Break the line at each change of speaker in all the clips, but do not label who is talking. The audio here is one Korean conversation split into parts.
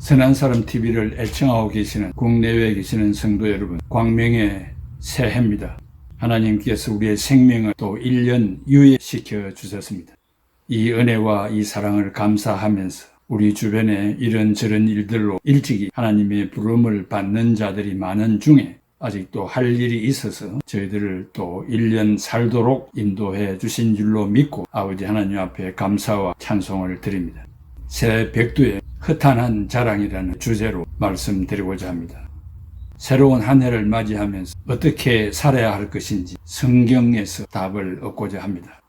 선한사람 TV를 애청하고 계시는 국내외에 계시는 성도 여러분, 광명의 새해입니다. 하나님께서 우리의 생명을 또 1년 유예시켜 주셨습니다. 이 은혜와 이 사랑을 감사하면서 우리 주변에 이런저런 일들로 일찍이 하나님의 부름을 받는 자들이 많은 중에 아직도 할 일이 있어서 저희들을 또 1년 살도록 인도해 주신 줄로 믿고 아버지 하나님 앞에 감사와 찬송을 드립니다. 새 백두의 허탄한 자랑이라는 주제로 말씀드리고자 합니다. 새로운 한 해를 맞이하면서 어떻게 살아야 할 것인지 성경에서 답을 얻고자 합니다.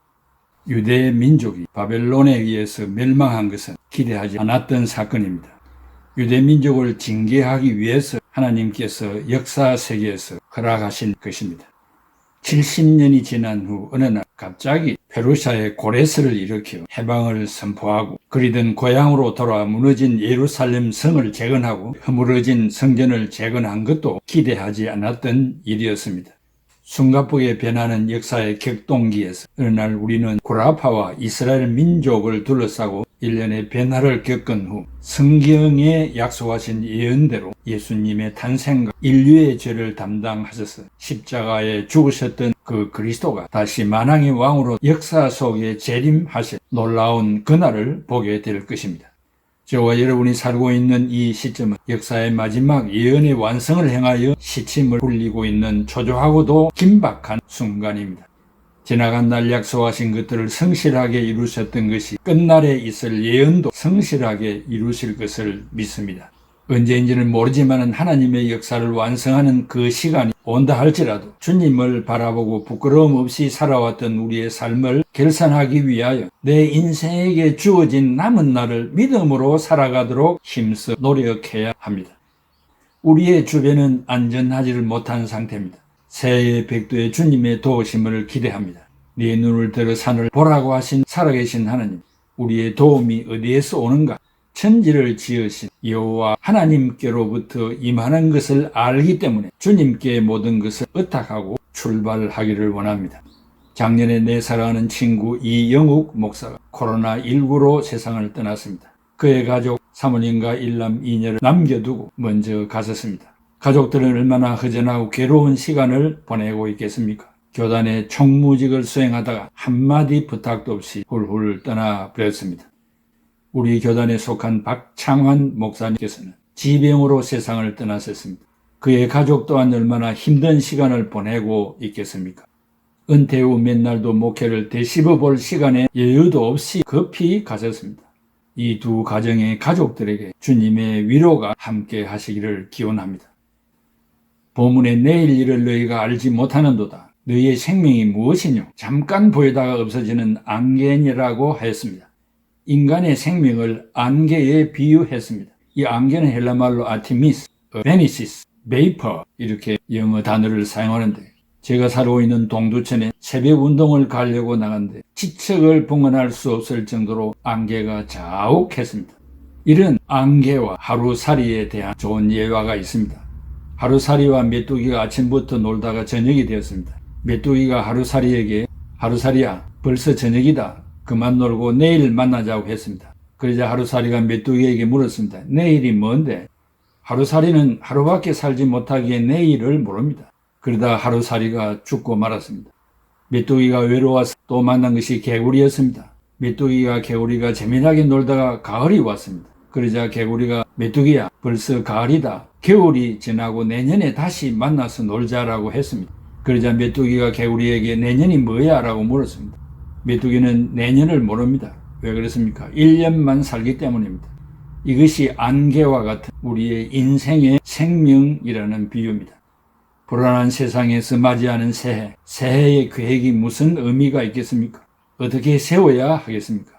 유대 민족이 바벨론에 의해서 멸망한 것은 기대하지 않았던 사건입니다. 유대 민족을 징계하기 위해서 하나님께서 역사 세계에서 허락하신 것입니다. 70년이 지난 후 어느 날 갑자기 페르시아의 고레스를 일으켜 해방을 선포하고 그리던 고향으로 돌아와 무너진 예루살렘 성을 재건하고 허물어진 성전을 재건한 것도 기대하지 않았던 일이었습니다. 숨가쁘게 변하는 역사의 격동기에서 어느 날 우리는 구라파와 이스라엘 민족을 둘러싸고 일련의 변화를 겪은 후 성경에 약속하신 예언대로 예수님의 탄생과 인류의 죄를 담당하셔서 십자가에 죽으셨던 그 그리스도가 다시 만왕의 왕으로 역사 속에 재림하실 놀라운 그날을 보게 될 것입니다. 저와 여러분이 살고 있는 이 시점은 역사의 마지막 예언의 완성을 향하여 시침을 울리고 있는 초조하고도 긴박한 순간입니다. 지나간 날 약속하신 것들을 성실하게 이루셨던 것이 끝날에 있을 예언도 성실하게 이루실 것을 믿습니다. 언제인지는 모르지만 하나님의 역사를 완성하는 그 시간이 온다 할지라도 주님을 바라보고 부끄러움 없이 살아왔던 우리의 삶을 결산하기 위하여 내 인생에게 주어진 남은 날을 믿음으로 살아가도록 힘써 노력해야 합니다. 우리의 주변은 안전하지를 못한 상태입니다. 새해의 백두의 주님의 도우심을 기대합니다. 네 눈을 들어 산을 보라고 하신 살아계신 하나님, 우리의 도움이 어디에서 오는가? 천지를 지으신 여호와 하나님께로부터 임하는 것을 알기 때문에 주님께 모든 것을 의탁하고 출발하기를 원합니다. 작년에 내 사랑하는 친구 이영욱 목사가 코로나19로 세상을 떠났습니다. 그의 가족 사모님과 일남 이녀를 남겨두고 먼저 가셨습니다. 가족들은 얼마나 허전하고 괴로운 시간을 보내고 있겠습니까? 교단의 총무직을 수행하다가 한마디 부탁도 없이 훌훌 떠나버렸습니다. 우리 교단에 속한 박창환 목사님께서는 지병으로 세상을 떠나셨습니다. 그의 가족 또한 얼마나 힘든 시간을 보내고 있겠습니까? 은퇴 후 몇 날도 목회를 되씹어 볼 시간에 여유도 없이 급히 가셨습니다. 이 두 가정의 가족들에게 주님의 위로가 함께 하시기를 기원합니다. 본문에 내일 일을 너희가 알지 못하는도다. 너희의 생명이 무엇이뇨? 잠깐 보이다가 없어지는 안개니라고 하였습니다. 인간의 생명을 안개에 비유했습니다. 이 안개는 헬라말로 아티미스, 베니시스, 베이퍼 이렇게 영어 단어를 사용하는데 제가 살고 있는 동두천에 새벽 운동을 가려고 나갔는데 지척을 봉헌할 수 없을 정도로 안개가 자욱했습니다. 이런 안개와 하루살이에 대한 좋은 예화가 있습니다. 하루살이와 메뚜기가 아침부터 놀다가 저녁이 되었습니다. 메뚜기가 하루살이에게 하루살이야 벌써 저녁이다. 그만 놀고 내일 만나자고 했습니다. 그러자 하루살이가 메뚜기에게 물었습니다. 내일이 뭔데? 하루살이는 하루밖에 살지 못하기에 내일을 모릅니다. 그러다 하루살이가 죽고 말았습니다. 메뚜기가 외로워서 또 만난 것이 개구리였습니다. 메뚜기가 개구리가 재미나게 놀다가 가을이 왔습니다. 그러자 개구리가 메뚜기야 벌써 가을이다. 겨울이 지나고 내년에 다시 만나서 놀자라고 했습니다. 그러자 메뚜기가 개구리에게 내년이 뭐야? 라고 물었습니다. 메뚜기는 내년을 모릅니다. 왜 그렇습니까? 1년만 살기 때문입니다. 이것이 안개와 같은 우리의 인생의 생명이라는 비유입니다. 불안한 세상에서 맞이하는 새해, 새해의 계획이 무슨 의미가 있겠습니까? 어떻게 세워야 하겠습니까?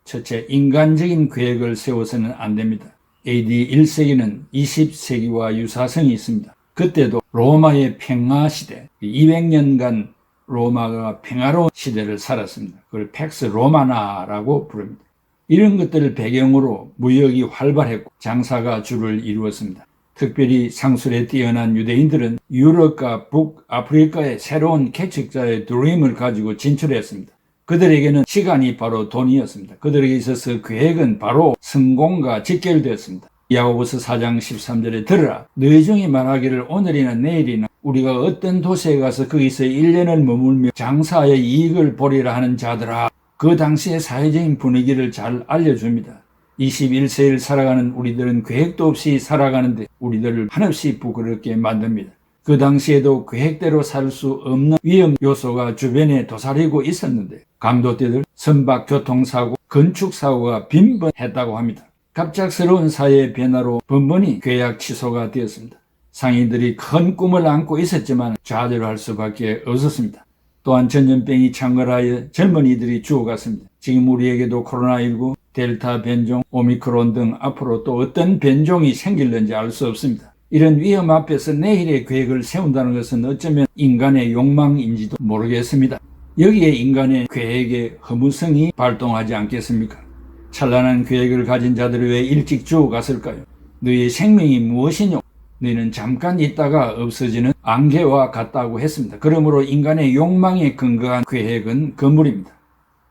첫째, 인간적인 계획을 세워서는 안 됩니다. AD 1세기는 20세기와 유사성이 있습니다. 그때도 로마의 평화 시대, 200년간 로마가 평화로운 시대를 살았습니다. 그걸 팩스 로마나라고 부릅니다. 이런 것들을 배경으로 무역이 활발했고 장사가 주를 이루었습니다. 특별히 상술에 뛰어난 유대인들은 유럽과 북아프리카의 새로운 개척자의 드림을 가지고 진출했습니다. 그들에게는 시간이 바로 돈이었습니다. 그들에게 있어서 계획은 바로 성공과 직결되었습니다. 야고보서 4장 13절에 들으라. 너희 중에 말하기를 오늘이나 내일이나 우리가 어떤 도시에 가서 거기서 1년을 머물며 장사하여 이익을 보리라 하는 자들아. 그 당시의 사회적인 분위기를 잘 알려줍니다. 21세기를 살아가는 우리들은 계획도 없이 살아가는데 우리들을 한없이 부끄럽게 만듭니다. 그 당시에도 계획대로 살 수 없는 위험 요소가 주변에 도사리고 있었는데 강도떼들, 선박 교통사고, 건축사고가 빈번했다고 합니다. 갑작스러운 사회의 변화로 번번이 계약 취소가 되었습니다. 상인들이 큰 꿈을 안고 있었지만 좌절할 수밖에 없었습니다. 또한 전염병이 창궐하여 젊은이들이 죽어갔습니다. 지금 우리에게도 코로나19, 델타 변종, 오미크론 등 앞으로 또 어떤 변종이 생길는지 알 수 없습니다. 이런 위험 앞에서 내일의 계획을 세운다는 것은 어쩌면 인간의 욕망인지도 모르겠습니다. 여기에 인간의 계획의 허무성이 발동하지 않겠습니까? 찬란한 계획을 가진 자들이 왜 일찍 죽어갔을까요? 너희의 생명이 무엇이뇨? 너희는 잠깐 있다가 없어지는 안개와 같다고 했습니다. 그러므로 인간의 욕망에 근거한 계획은 거물입니다.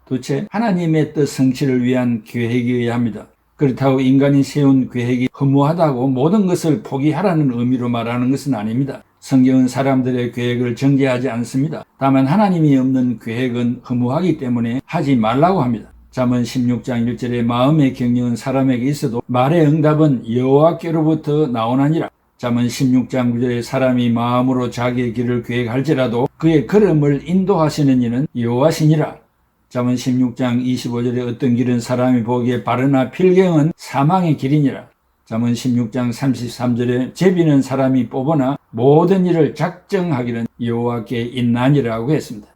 도대체 하나님의 뜻 성취를 위한 계획이어야 합니다. 그렇다고 인간이 세운 계획이 허무하다고 모든 것을 포기하라는 의미로 말하는 것은 아닙니다. 성경은 사람들의 계획을 정죄하지 않습니다. 다만 하나님이 없는 계획은 허무하기 때문에 하지 말라고 합니다. 잠언 16장 1절에 마음의 경영은 사람에게 있어도 말의 응답은 여호와께로부터 나오나니라. 잠언 16장 9절에 사람이 마음으로 자기의 길을 계획할지라도 그의 걸음을 인도하시는 이는 여호와시니라. 잠언 16장 25절에 어떤 길은 사람이 보기에 바르나 필경은 사망의 길이니라. 잠언 16장 33절에 제비는 사람이 뽑으나 모든 일을 작정하기는 여호와께 있나니라고 했습니다.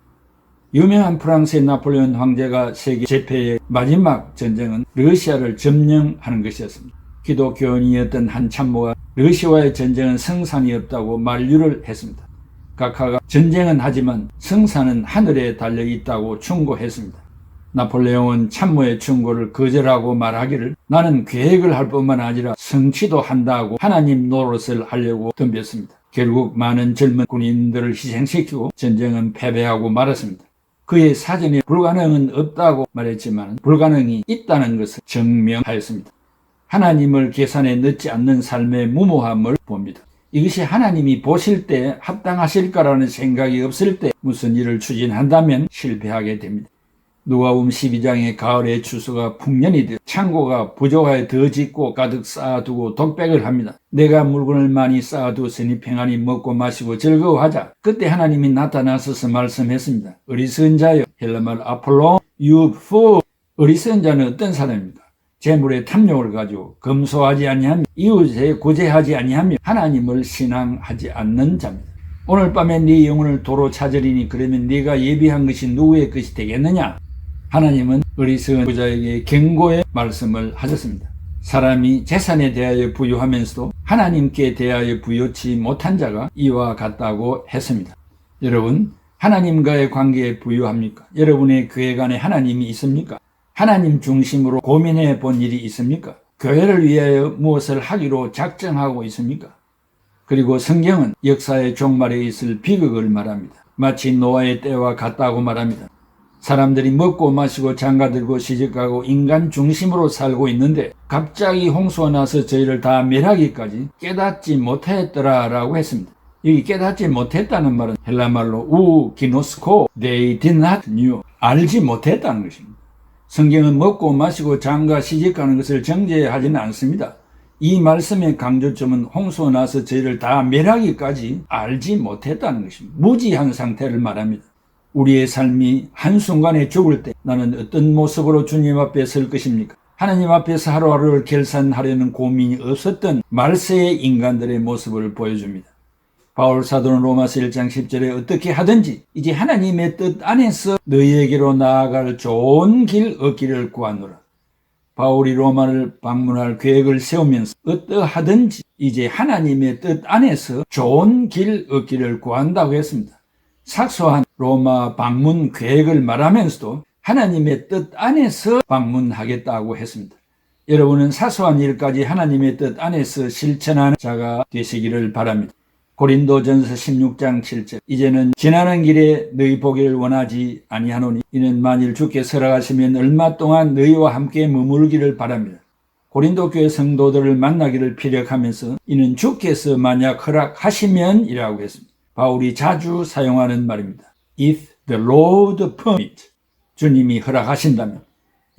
유명한 프랑스의 나폴레옹 황제가 세계 제패의 마지막 전쟁은 러시아를 점령하는 것이었습니다. 기독교인이었던 한 참모가 러시아와의 전쟁은 성산이 없다고 만류를 했습니다. 각하가 전쟁은 하지만 성산은 하늘에 달려있다고 충고했습니다. 나폴레옹은 참모의 충고를 거절하고 말하기를 나는 계획을 할 뿐만 아니라 성취도 한다고 하나님 노릇을 하려고 덤볐습니다. 결국 많은 젊은 군인들을 희생시키고 전쟁은 패배하고 말았습니다. 그의 사전에 불가능은 없다고 말했지만 불가능이 있다는 것을 증명하였습니다. 하나님을 계산에 넣지 않는 삶의 무모함을 봅니다. 이것이 하나님이 보실 때 합당하실까라는 생각이 없을 때 무슨 일을 추진한다면 실패하게 됩니다. 누가복음 12장의 가을의 추수가 풍년이 되어 창고가 부족하여 더 짓고 가득 쌓아두고 독백을 합니다. 내가 물건을 많이 쌓아두었으니 평안히 먹고 마시고 즐거워하자. 그때 하나님이 나타나셔서 말씀했습니다. 어리석은 자여, 헬라말 아폴로 유프. 어리석은 자는 어떤 사람입니까? 재물의 탐욕을 가지고 검소하지 아니하며 이웃에 구제하지 아니하며 하나님을 신앙하지 않는 자입니다. 오늘 밤에 네 영혼을 도로 찾으리니 그러면 네가 예비한 것이 누구의 것이 되겠느냐? 하나님은 어리석은 부자에게 경고의 말씀을 하셨습니다. 사람이 재산에 대하여 부유하면서도 하나님께 대하여 부유치 못한 자가 이와 같다고 했습니다. 여러분, 하나님과의 관계에 부유합니까? 여러분의 계획 안에 하나님이 있습니까? 하나님 중심으로 고민해 본 일이 있습니까? 교회를 위하여 무엇을 하기로 작정하고 있습니까? 그리고 성경은 역사의 종말에 있을 비극을 말합니다. 마치 노아의 때와 같다고 말합니다. 사람들이 먹고 마시고 장가들고 시집가고 인간 중심으로 살고 있는데 갑자기 홍수가 나서 저희를 다 멸하기까지 깨닫지 못했더라라고 했습니다. 여기 깨닫지 못했다는 말은 헬라말로 우기노스코 they did not knew 알지 못했다는 것입니다. 성경은 먹고 마시고 장가 시집가는 것을 정죄하지는 않습니다. 이 말씀의 강조점은 홍수가 나서 저희를 다 멸하기까지 알지 못했다는 것입니다. 무지한 상태를 말합니다. 우리의 삶이 한순간에 죽을 때 나는 어떤 모습으로 주님 앞에 설 것입니까? 하나님 앞에서 하루하루를 결산하려는 고민이 없었던 말세의 인간들의 모습을 보여줍니다. 바울 사도는 로마서 1장 10절에 어떻게 하든지 이제 하나님의 뜻 안에서 너희에게로 나아갈 좋은 길 얻기를 구하노라. 바울이 로마를 방문할 계획을 세우면서 어떠하든지 이제 하나님의 뜻 안에서 좋은 길 얻기를 구한다고 했습니다. 사소한 로마 방문 계획을 말하면서도 하나님의 뜻 안에서 방문하겠다고 했습니다. 여러분은 사소한 일까지 하나님의 뜻 안에서 실천하는 자가 되시기를 바랍니다. 고린도전서 16장 7절 이제는 지나는 길에 너희 보기를 원하지 아니하노니 이는 만일 주께 허락하시면 얼마 동안 너희와 함께 머물기를 바랍니다. 고린도 교회 성도들을 만나기를 피력하면서 이는 주께서 만약 허락하시면 이라고 했습니다. 바울이 자주 사용하는 말입니다. If the Lord permit, 주님이 허락하신다면.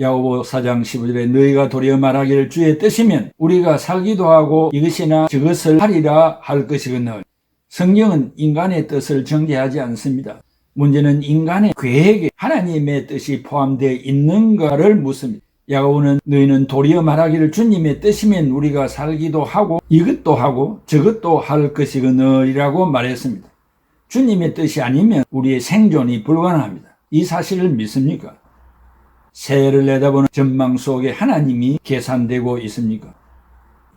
야고보 4장 15절에 너희가 도리어 말하기를 주의 뜻이면 우리가 살기도 하고 이것이나 저것을 하리라 할 것이거늘. 성경은 인간의 뜻을 정죄하지 않습니다. 문제는 인간의 계획에 하나님의 뜻이 포함되어 있는가를 묻습니다. 야고보는 너희는 도리어 말하기를 주님의 뜻이면 우리가 살기도 하고 이것도 하고 저것도 할 것이거늘이라고 말했습니다. 주님의 뜻이 아니면 우리의 생존이 불가능합니다. 이 사실을 믿습니까? 새해를 내다보는 전망 속에 하나님이 계산되고 있습니까?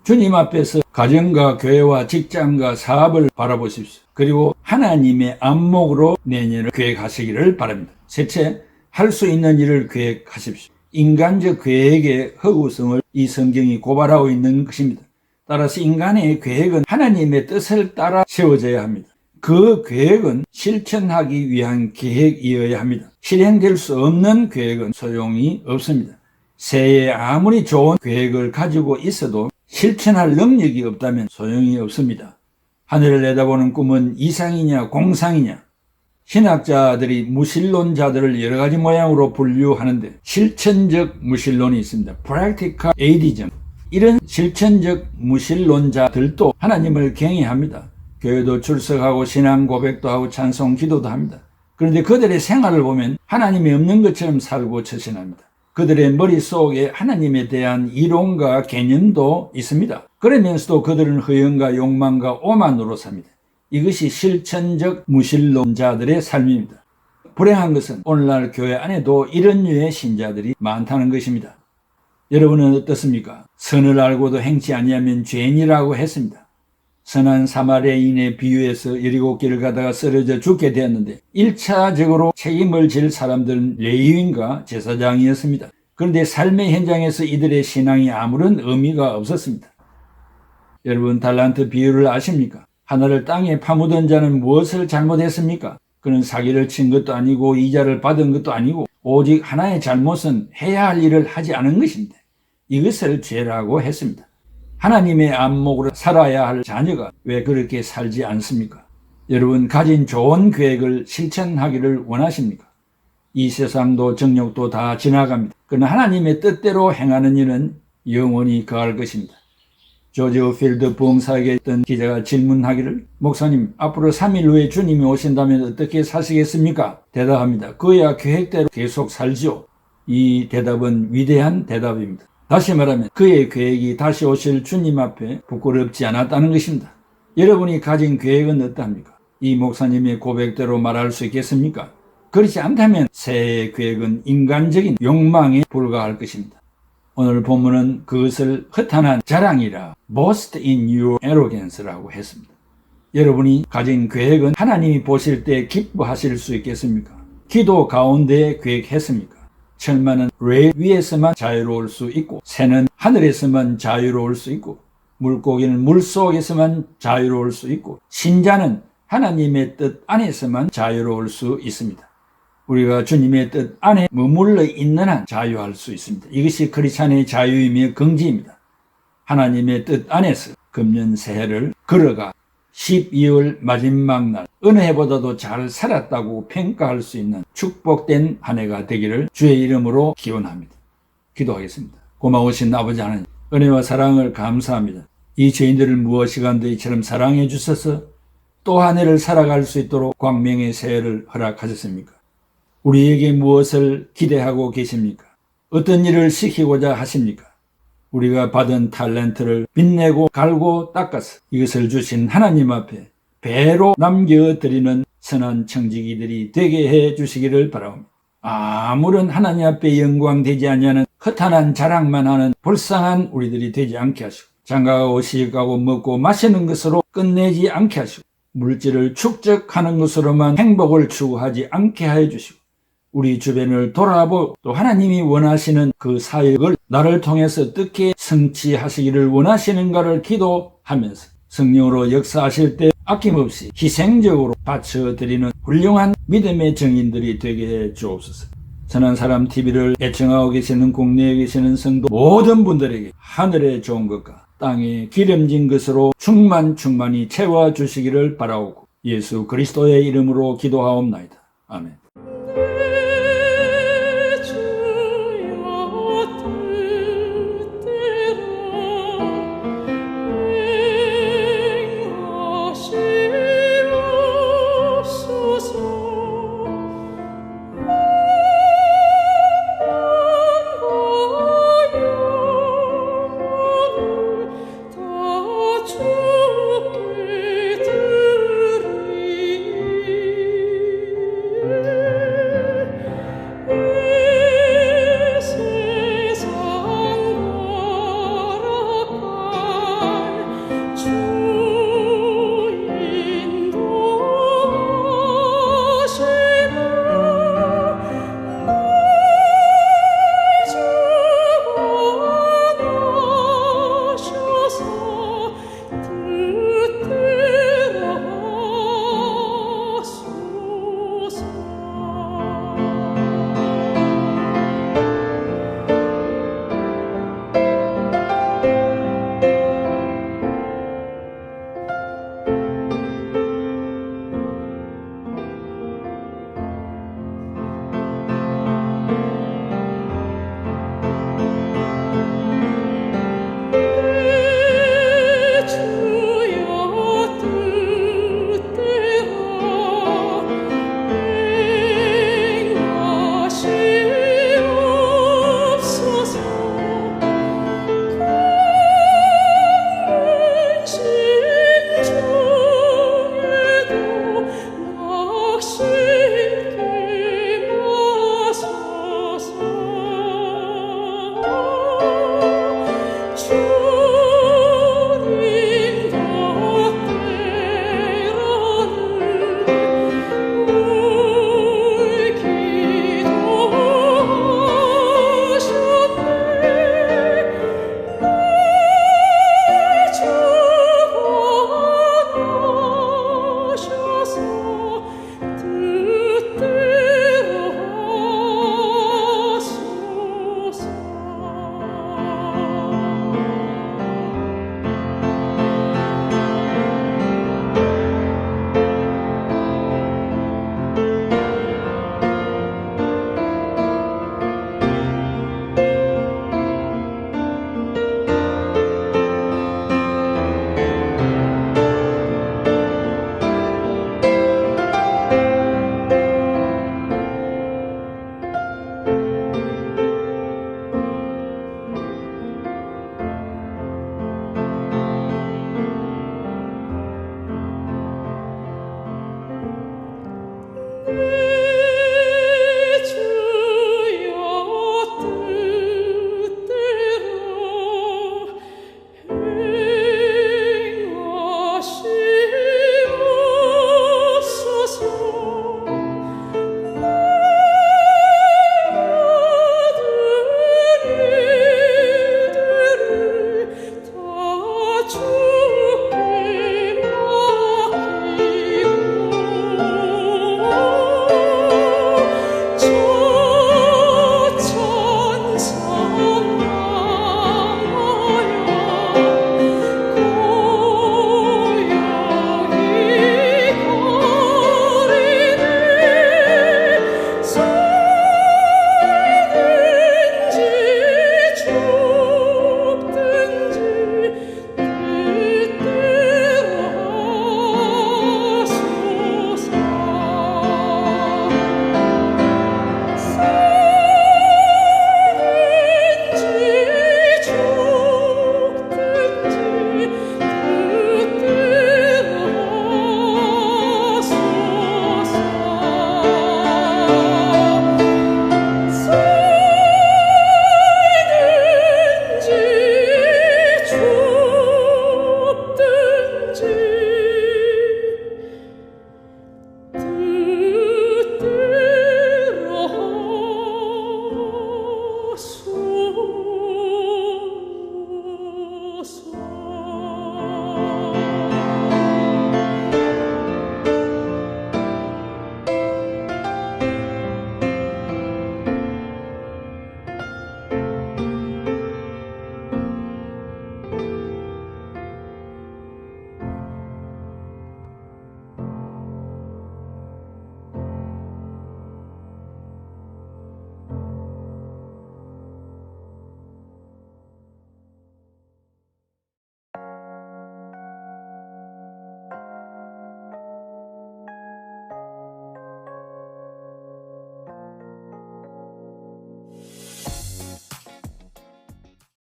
주님 앞에서 가정과 교회와 직장과 사업을 바라보십시오. 그리고 하나님의 안목으로 내년을 계획하시기를 바랍니다. 셋째, 할 수 있는 일을 계획하십시오. 인간적 계획의 허구성을 이 성경이 고발하고 있는 것입니다. 따라서 인간의 계획은 하나님의 뜻을 따라 세워져야 합니다. 그 계획은 실천하기 위한 계획이어야 합니다. 실행될 수 없는 계획은 소용이 없습니다. 새해에 아무리 좋은 계획을 가지고 있어도 실천할 능력이 없다면 소용이 없습니다. 하늘을 내다보는 꿈은 이상이냐 공상이냐. 신학자들이 무신론자들을 여러 가지 모양으로 분류하는데 실천적 무신론이 있습니다. Practical atheism. 이런 실천적 무신론자들도 하나님을 경외합니다. 교회도 출석하고 신앙 고백도 하고 찬송 기도도 합니다. 그런데 그들의 생활을 보면 하나님이 없는 것처럼 살고 처신합니다. 그들의 머릿속에 하나님에 대한 이론과 개념도 있습니다. 그러면서도 그들은 허영과 욕망과 오만으로 삽니다. 이것이 실천적 무신론자들의 삶입니다. 불행한 것은 오늘날 교회 안에도 이런 류의 신자들이 많다는 것입니다. 여러분은 어떻습니까? 선을 알고도 행치 아니하면 죄인이라고 했습니다. 선한 사마리아인의 비유에서 7길을 가다가 쓰러져 죽게 되었는데 1차적으로 책임을 질 사람들은 레위인과 제사장이었습니다. 그런데 삶의 현장에서 이들의 신앙이 아무런 의미가 없었습니다. 여러분 달란트 비유를 아십니까? 하나를 땅에 파묻은 자는 무엇을 잘못했습니까? 그는 사기를 친 것도 아니고 이자를 받은 것도 아니고 오직 하나의 잘못은 해야 할 일을 하지 않은 것인데 이것을 죄라고 했습니다. 하나님의 안목으로 살아야 할 자녀가 왜 그렇게 살지 않습니까? 여러분 가진 좋은 계획을 실천하기를 원하십니까? 이 세상도 정욕도 다 지나갑니다. 그러나 하나님의 뜻대로 행하는 일은 영원히 거할 것입니다. 조지 필드 부흥사에게 있던 기자가 질문하기를 목사님 앞으로 3일 후에 주님이 오신다면 어떻게 사시겠습니까? 대답합니다. 그야 계획대로 계속 살지요. 이 대답은 위대한 대답입니다. 다시 말하면 그의 계획이 다시 오실 주님 앞에 부끄럽지 않았다는 것입니다. 여러분이 가진 계획은 어떠합니까? 이 목사님의 고백대로 말할 수 있겠습니까? 그렇지 않다면 새해의 계획은 인간적인 욕망에 불과할 것입니다. 오늘 본문은 그것을 허탄한 자랑이라 boast in your arrogance라고 했습니다. 여러분이 가진 계획은 하나님이 보실 때 기뻐하실 수 있겠습니까? 기도 가운데 계획했습니까? 철마는 레일 위에서만 자유로울 수 있고 새는 하늘에서만 자유로울 수 있고 물고기는 물속에서만 자유로울 수 있고 신자는 하나님의 뜻 안에서만 자유로울 수 있습니다. 우리가 주님의 뜻 안에 머물러 있는 한 자유할 수 있습니다. 이것이 크리스찬의 자유이며 긍지입니다. 하나님의 뜻 안에서 금년 새해를 걸어가 12월 마지막 날 어느 해보다도 잘 살았다고 평가할 수 있는 축복된 한 해가 되기를 주의 이름으로 기원합니다. 기도하겠습니다. 고마우신 아버지 하나님, 은혜와 사랑을 감사합니다. 이 죄인들을 무엇이간도 이처럼 사랑해 주셔서 또 한 해를 살아갈 수 있도록 광명의 새해를 허락하셨습니까? 우리에게 무엇을 기대하고 계십니까? 어떤 일을 시키고자 하십니까? 우리가 받은 탤런트를 빛내고 갈고 닦아서 이것을 주신 하나님 앞에 배로 남겨드리는 선한 청지기들이 되게 해 주시기를 바랍니다. 아무런 하나님 앞에 영광되지 아니하는 허탄한 자랑만 하는 불쌍한 우리들이 되지 않게 하시고 장가가고 시집가고 먹고 마시는 것으로 끝내지 않게 하시고 물질을 축적하는 것으로만 행복을 추구하지 않게 하여 주시고 우리 주변을 돌아보고 또 하나님이 원하시는 그 사역을 나를 통해서 어떻게 성취하시기를 원하시는가를 기도하면서 성령으로 역사하실 때 아낌없이 희생적으로 바쳐드리는 훌륭한 믿음의 증인들이 되게 해 주옵소서. 선한 사람 TV를 애청하고 계시는 국내에 계시는 성도 모든 분들에게 하늘의 좋은 것과 땅에 기름진 것으로 충만히 채워주시기를 바라오고 예수 그리스도의 이름으로 기도하옵나이다. 아멘.